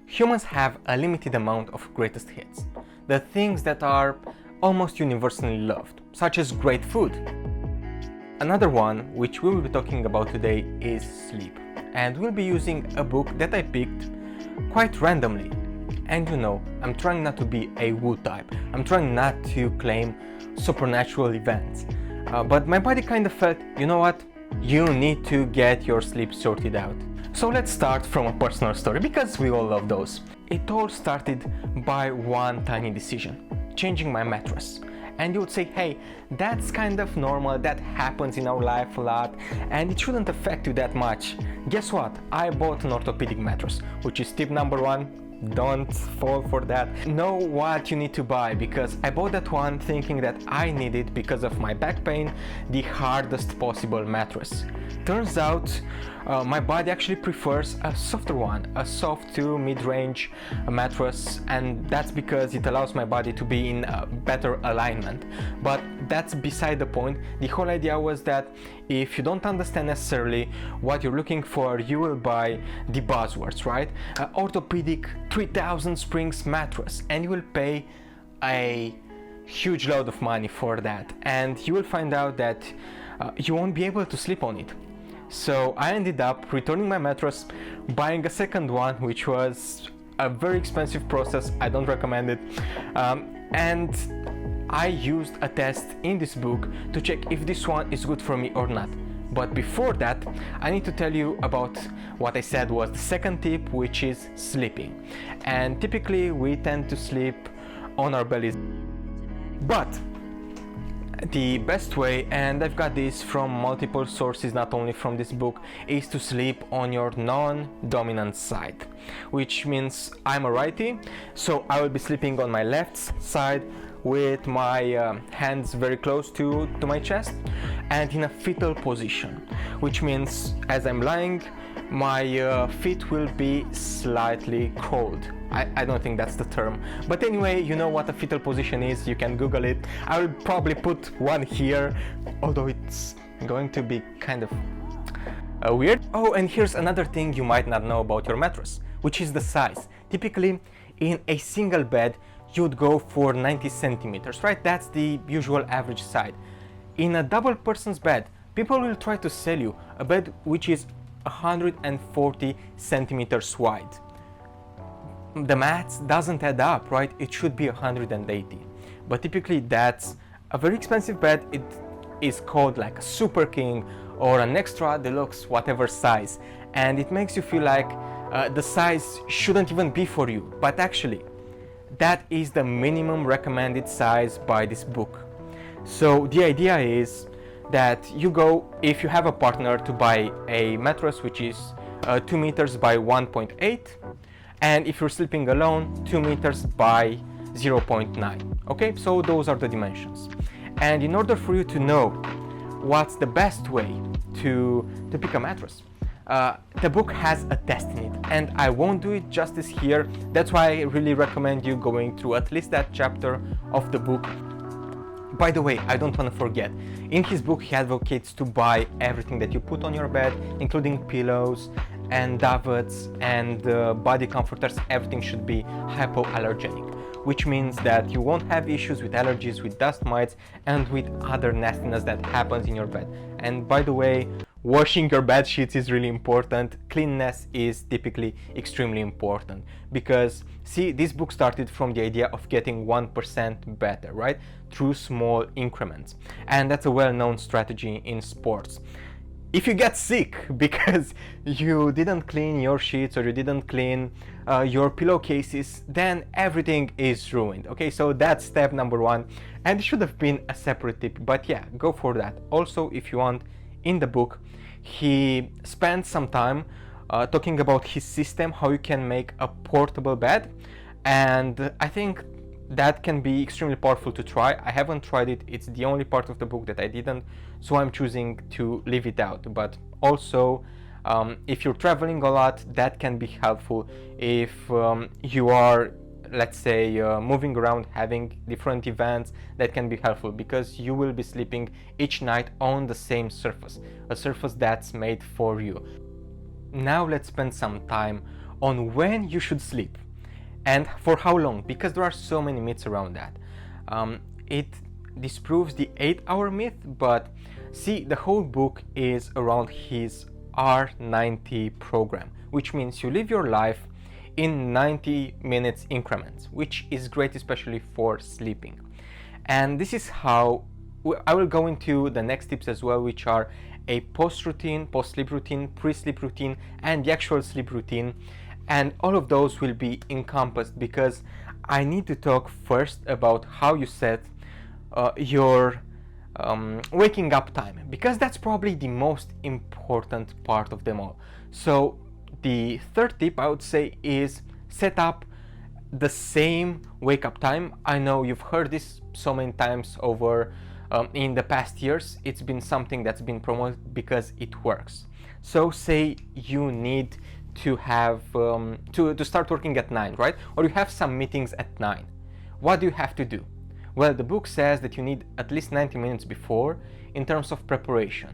Humans have a limited amount of greatest hits, the things that are almost universally loved, such as great food. Another one, which we will be talking about today, is sleep, and we'll be using a book that I picked quite randomly. And you know, I'm trying not to be a woo type, I'm trying not to claim supernatural events, but my body kind of felt, you know what, you need to get your sleep sorted out. So let's start from a personal story, because we all love those. It all started by one tiny decision, changing my mattress. And you would say, hey, that's kind of normal, that happens in our life a lot, and it shouldn't affect you that much. Guess what? I bought an orthopedic mattress, which is tip number one. Don't fall for that. Know what you need to buy, because I bought that one thinking that I needed, because of my back pain, the hardest possible mattress. Turns out my body actually prefers a softer one, a soft to mid-range mattress, and that's because it allows my body to be in a better alignment. But that's beside the point. The whole idea was that if you don't understand necessarily what you're looking for, you will buy the buzzwords, right? Orthopedic 3000 springs mattress, and you will pay a huge load of money for that, and you will find out that you won't be able to sleep on it. So I ended up returning my mattress, buying a second one, which was a very expensive process. I don't recommend it. And I used a test in this book to check if this one is good for me or not. But before that, I need to tell you about what I said was the second tip, which is sleeping. And typically we tend to sleep on our bellies. But the best way, and I've got this from multiple sources, not only from this book, is to sleep on your non-dominant side, which means I'm a righty, so I will be sleeping on my left side with my hands very close to my chest and in a fetal position, which means as I'm lying, my feet will be slightly curled. I don't think that's the term, but anyway, you know what a fetal position is, you can Google it. I will probably put one here, although it's going to be kind of weird. Oh, and here's another thing you might not know about your mattress, which is the size. Typically, in a single bed, you'd go for 90 centimeters, right? That's the usual average size. In a double person's bed, people will try to sell you a bed which is 140 centimeters wide. The math doesn't add up, right? It should be 180. But typically that's a very expensive bed. It is called like a super king or an extra deluxe whatever size, and it makes you feel like the size shouldn't even be for you, but actually that is the minimum recommended size by this book. So the idea is that you go, if you have a partner, to buy a mattress which is 2 meters by 1.8, and if you're sleeping alone, 2 meters by 0.9. Okay, so those are the dimensions. And in order for you to know what's the best way to pick a mattress, the book has a test in it, and I won't do it justice here. That's why I really recommend you going through at least that chapter of the book. By the way, I don't want to forget, in his book he advocates to buy everything that you put on your bed, including pillows and davits and body comforters. Everything should be hypoallergenic, which means that you won't have issues with allergies, with dust mites, and with other nastiness that happens in your bed. And by the way, washing your bed sheets is really important. Cleanliness is typically extremely important, because see, this book started from the idea of getting 1% better, right? Through small increments. And that's a well-known strategy in sports. If you get sick because you didn't clean your sheets or you didn't clean your pillowcases, then everything is ruined. Okay, so that's step number one, and it should have been a separate tip, but yeah, go for that. Also, if you want, in the book he spent some time talking about his system, how you can make a portable bed, and I think that can be extremely powerful to try. I haven't tried it, it's the only part of the book that I didn't, so I'm choosing to leave it out. But also if you're traveling a lot, that can be helpful. If you are, let's say, moving around, having different events, that can be helpful, because you will be sleeping each night on the same surface, a surface that's made for you. Now let's spend some time on when you should sleep and for how long, because there are so many myths around that. It disproves the 8-hour myth, but see, the whole book is around his R90 program, which means you live your life in 90 minutes increments, which is great especially for sleeping. And this is how I will go into the next tips as well, which are a post-sleep routine, pre-sleep routine, and the actual sleep routine. And all of those will be encompassed, because I need to talk first about how you set your waking up time, because that's probably the most important part of them all. So the third tip I would say is set up the same wake up time. I know you've heard this so many times over in the past years. It's been something that's been promoted because it works. So say you need to have to start working at 9, right? Or you have some meetings at 9. What do you have to do? Well, the book says that you need at least 90 minutes before in terms of preparation,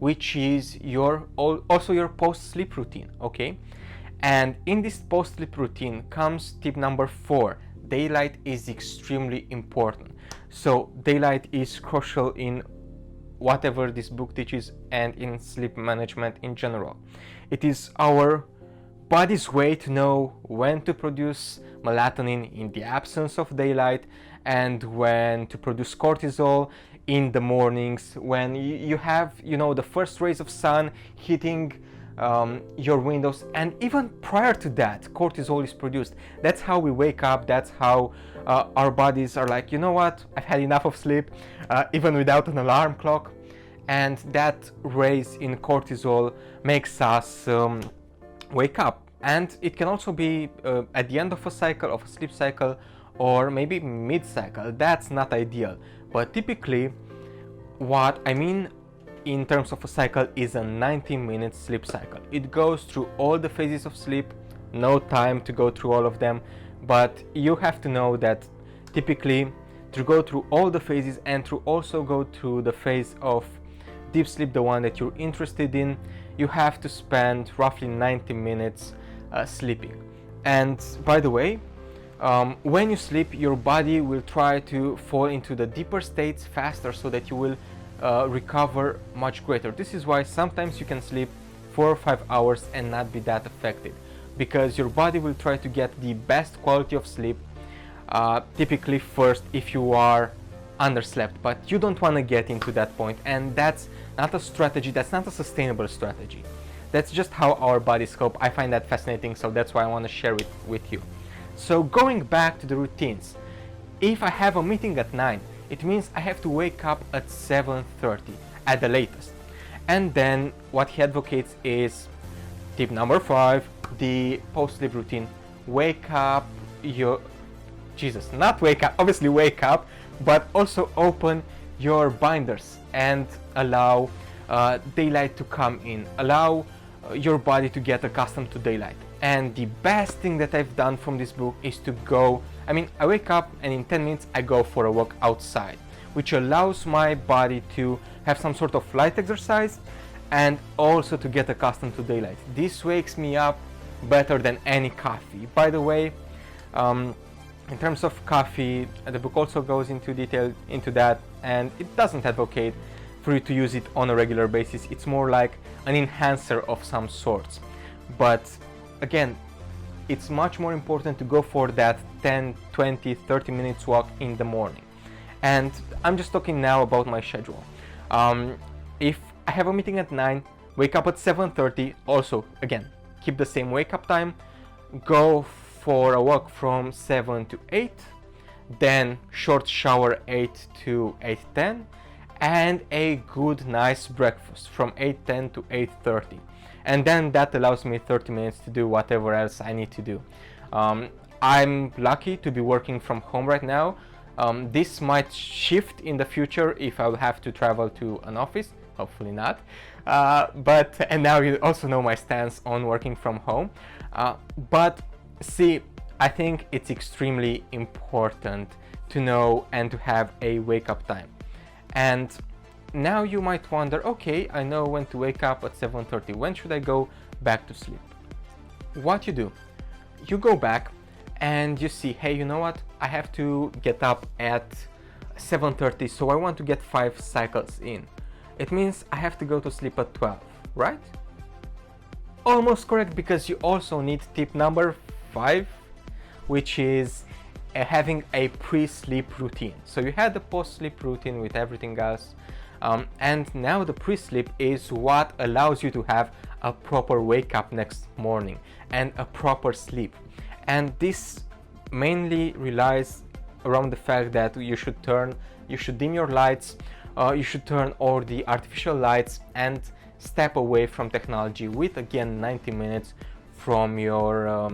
which is also your post-sleep routine, okay? And in this post-sleep routine comes tip number 4. Daylight is extremely important. So daylight is crucial in whatever this book teaches and in sleep management in general. It is our body's way to know when to produce melatonin in the absence of daylight, and when to produce cortisol in the mornings when you have, the first rays of sun hitting your windows. And even prior to that, cortisol is produced. That's how we wake up. That's how our bodies are like, you know what, I've had enough of sleep, even without an alarm clock. And that raise in cortisol makes us wake up. And it can also be at the end of a cycle, of a sleep cycle, or maybe mid-cycle. That's not ideal, but typically what I mean in terms of a cycle is a 90-minute sleep cycle. It goes through all the phases of sleep. No time to go through all of them, but you have to know that typically to go through all the phases and to also go through the phase of deep sleep, the one that you're interested in, you have to spend roughly 90 minutes sleeping. And by the way, when you sleep, your body will try to fall into the deeper states faster, so that you will recover much greater. This is why sometimes you can sleep 4 or 5 hours and not be that affected, because your body will try to get the best quality of sleep typically first if you are underslept. But you don't want to get into that point, and that's not a strategy, that's not a sustainable strategy. That's just how our bodies cope. I find that fascinating, so that's why I want to share it with you. So going back to the routines, if I have a meeting at 9, it means I have to wake up at 7:30 at the latest. And then what he advocates is tip number 5, the post-sleep routine. Wake up obviously wake up, but also open your binders and allow daylight to come in. Allow your body to get accustomed to daylight. And the best thing that I've done from this book is to I wake up and in 10 minutes I go for a walk outside, which allows my body to have some sort of light exercise and also to get accustomed to daylight. This wakes me up better than any coffee. By the way, in terms of coffee, the book also goes into detail into that, and it doesn't advocate for you to use it on a regular basis. It's more like an enhancer of some sorts. But again, it's much more important to go for that 10, 20, 30 minutes walk in the morning. And I'm just talking now about my schedule. If I have a meeting at 9, wake up at 7:30, also again, keep the same wake up time, go for a walk from 7 to 8, then short shower 8 to 8:10, and a good nice breakfast from 8:10 to 8:30. And then that allows me 30 minutes to do whatever else I need to do. I'm lucky to be working from home right now. This might shift in the future if I'll have to travel to an office, hopefully not. And now you also know my stance on working from home. But see, I think it's extremely important to know and to have a wake up time. And now you might wonder, okay, I know when to wake up at 7:30. When should I go back to sleep? What you do you go back and you see, hey, you know what, I have to get up at 7:30, so I want to get 5 cycles in. It means I have to go to sleep at 12, right? Almost correct, because you also need tip number 5, which is having a pre-sleep routine. So you had the post-sleep routine with everything else, and now the pre-sleep is what allows you to have a proper wake up next morning and a proper sleep. And this mainly relies around the fact that you should dim your lights, you should turn all the artificial lights and step away from technology with, again, 90 minutes from your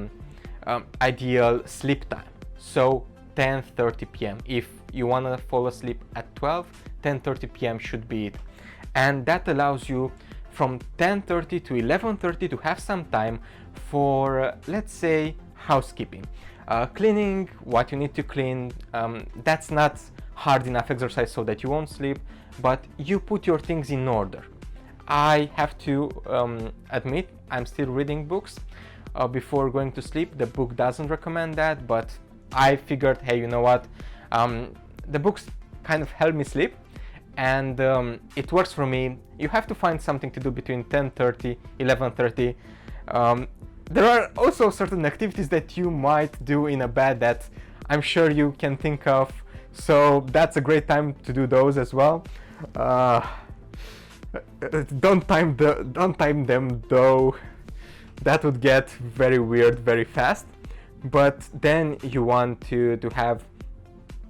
ideal sleep time. So 10:30 p.m. If you want to fall asleep at 12, 10:30 p.m. should be it. And that allows you from 10:30 to 11:30 to have some time for, let's say, housekeeping. Cleaning what you need to clean. That's not hard enough exercise so that you won't sleep, but you put your things in order. I have to admit, I'm still reading books before going to sleep. The book doesn't recommend that, but I figured, hey, you know what, the books kind of help me sleep, and it works for me. You have to find something to do between 10:30, 11:30. There are also certain activities that you might do in a bed that I'm sure you can think of, so that's a great time to do those as well. Don't time them though, that would get very weird very fast. But then you want to have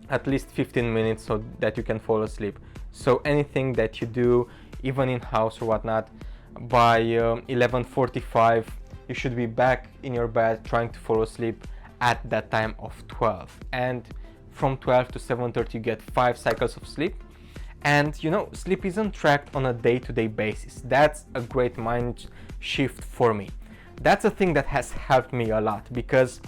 at least 15 minutes so that you can fall asleep. So anything that you do, even in house or whatnot, by 11:45 you should be back in your bed trying to fall asleep at that time of 12. And from 12 to 7:30 you get 5 cycles of sleep. And you know, sleep isn't tracked on a day-to-day basis. That's a great mind shift for me. That's a thing that has helped me a lot, because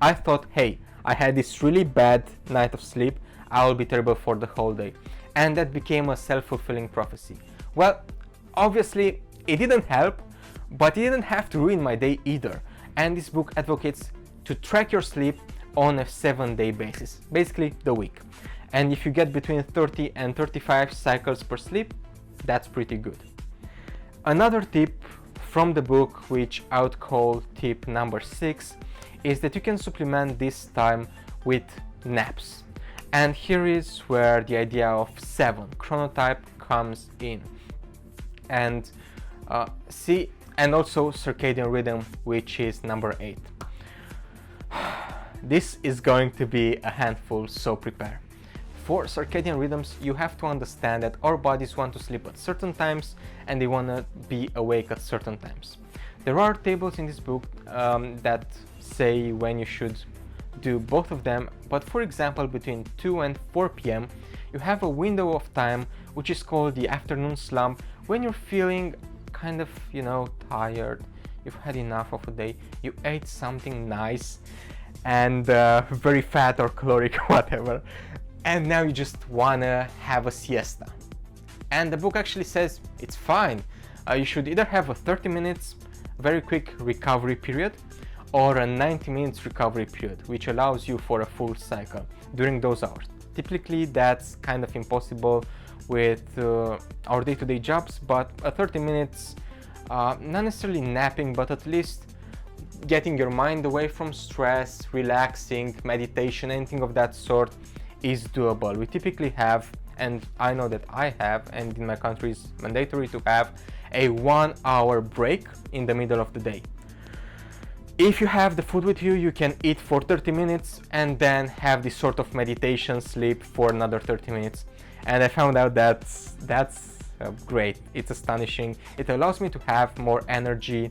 I thought, hey, I had this really bad night of sleep, I will be terrible for the whole day. And that became a self-fulfilling prophecy. Well, obviously it didn't help, but it didn't have to ruin my day either. And this book advocates to track your sleep on a 7-day basis, basically the week. And if you get between 30 and 35 cycles per sleep, that's pretty good. Another tip from the book, which I would call tip number 6, is that you can supplement this time with naps. And here is where the idea of 7 chronotype comes in. And and also circadian rhythm, which is number 8. This is going to be a handful, so prepare. For circadian rhythms, you have to understand that our bodies want to sleep at certain times and they want to be awake at certain times. There are tables in this book that say when you should do both of them, but for example, between 2 and 4 p.m. you have a window of time which is called the afternoon slump, when you're feeling kind of, you know, tired, you've had enough of a day, you ate something nice and very fat or caloric, whatever, and now you just wanna have a siesta. And the book actually says it's fine. You should either have a 30 minutes very quick recovery period or a 90 minutes recovery period, which allows you for a full cycle during those hours. Typically that's kind of impossible with our day-to-day jobs, but a 30 minutes, not necessarily napping, but at least getting your mind away from stress, relaxing, meditation, anything of that sort is doable. We typically have, and I know that I have, and in my country it's mandatory to have a 1-hour break in the middle of the day. If you have the food with you, you can eat for 30 minutes and then have this sort of meditation sleep for another 30 minutes. And I found out that's great. It's astonishing. It allows me to have more energy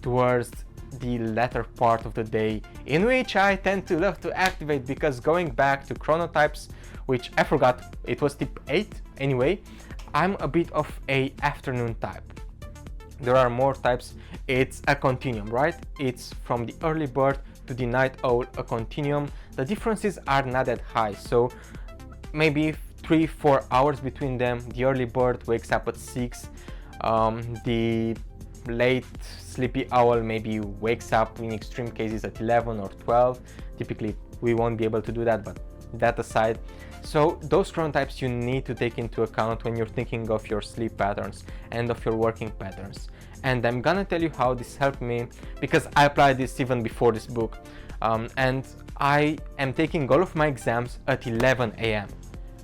towards the latter part of the day, in which I tend to love to activate, because going back to chronotypes, which I forgot, it was tip 8 anyway, I'm a bit of a afternoon type. There are more types. It's a continuum, right? It's from the early bird to the night owl, a continuum. The differences are not that high, so maybe 3-4 hours between them. The early bird wakes up at 6, the late sleepy owl maybe wakes up in extreme cases at 11 or 12. Typically we won't be able to do that, but that aside. So those chronotypes you need to take into account when you're thinking of your sleep patterns and of your working patterns. And I'm gonna tell you how this helped me, because I applied this even before this book. And I am taking all of my exams at 11 a.m.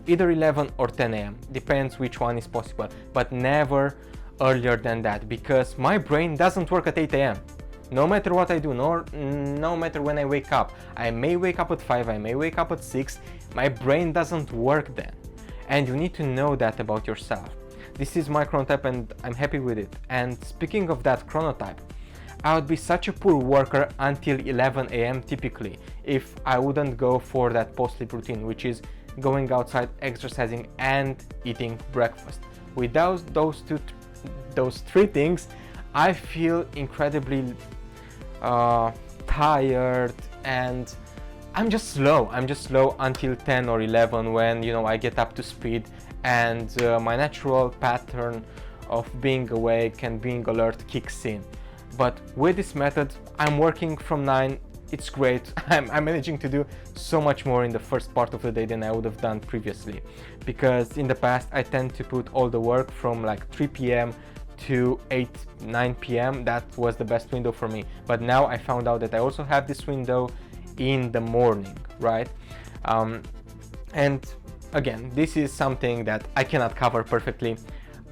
Either 11 or 10 a.m. Depends which one is possible, but never earlier than that, because my brain doesn't work at 8 a.m. No matter what I do, no matter when I wake up. I may wake up at 5, I may wake up at 6, my brain doesn't work then. And you need to know that about yourself. This is my chronotype and I'm happy with it. And speaking of that chronotype, I would be such a poor worker until 11 a.m. typically if I wouldn't go for that post-sleep routine, which is going outside, exercising and eating breakfast. Without those three things, I feel incredibly tired, and I'm just slow until 10 or 11 when, you know, I get up to speed and my natural pattern of being awake and being alert kicks in. But with this method, I'm working from 9. It's great. I'm managing to do so much more in the first part of the day than I would have done previously, because in the past I tend to put all the work from like 3 p.m. to 9 p.m. That was the best window for me. But now I found out that I also have this window in the morning, right? And again, this is something that I cannot cover perfectly.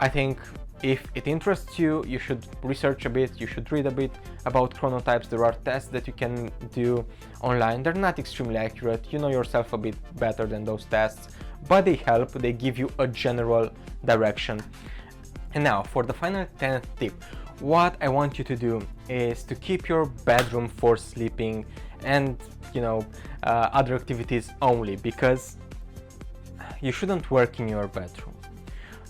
I think if it interests you, you should research a bit, you should read a bit about chronotypes. There are tests that you can do online. They're not extremely accurate. You know yourself a bit better than those tests, but they help. They give you a general direction. And now for the final 10th tip, what I want you to do is to keep your bedroom for sleeping and, you know, other activities only, because you shouldn't work in your bedroom.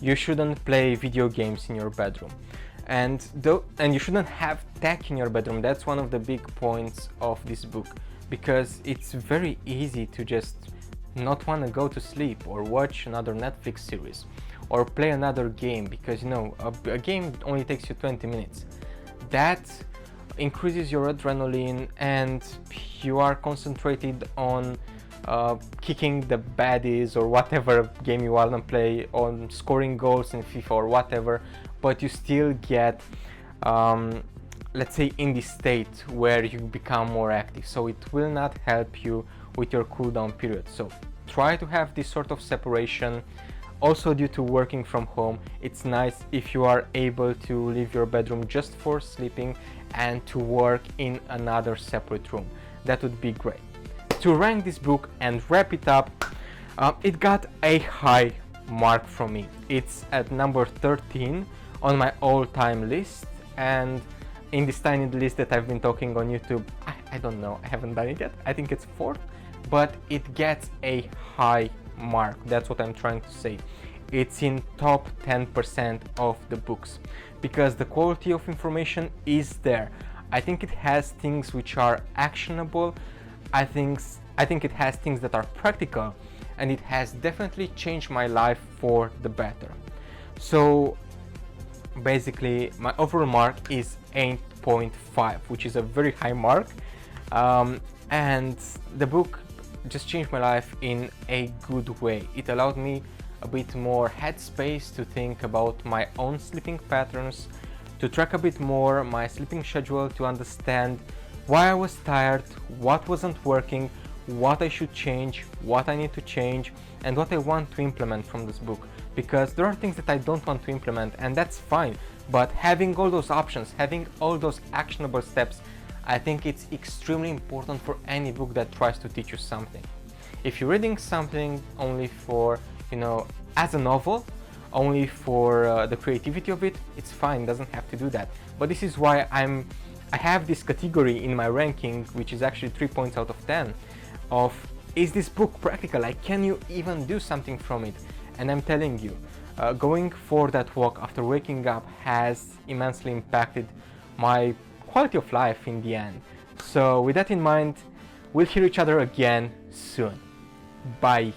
You shouldn't play video games in your bedroom, and you shouldn't have tech in your bedroom. That's one of the big points of this book, because it's very easy to just not want to go to sleep or watch another Netflix series or play another game, because, you know, a game only takes you 20 minutes. That increases your adrenaline and you are concentrated on kicking the baddies or whatever game you want to play, on scoring goals in FIFA or whatever, but you still get let's say in this state where you become more active, so it will not help you with your cool down period. So try to have this sort of separation. Also, due to working from home, it's nice if you are able to leave your bedroom just for sleeping and to work in another separate room. That would be great. To rank this book and wrap it up, it got a high mark from me. It's at number 13 on my all-time list, and in this tiny list that I've been talking on YouTube, I don't know, I haven't done it yet. I think it's 4th, but it gets a high mark. That's what I'm trying to say. It's in top 10% of the books because the quality of information is there. I think it has things which are actionable. I think it has things that are practical, and it has definitely changed my life for the better. So basically my overall mark is 8.5, which is a very high mark, and the book just changed my life in a good way. It allowed me a bit more headspace to think about my own sleeping patterns, to track a bit more my sleeping schedule, to understand why I was tired, what wasn't working, what I should change, what I need to change, and what I want to implement from this book. Because there are things that I don't want to implement, and that's fine, but having all those options, having all those actionable steps, I think it's extremely important for any book that tries to teach you something. If you're reading something only for, you know, as a novel, only for the creativity of it, it's fine, it doesn't have to do that. But this is why I have this category in my ranking, which is actually 3 points out of 10, of is this book practical? Like, can you even do something from it? And I'm telling you, going for that walk after waking up has immensely impacted my quality of life in the end. So with that in mind, we'll hear each other again soon. Bye.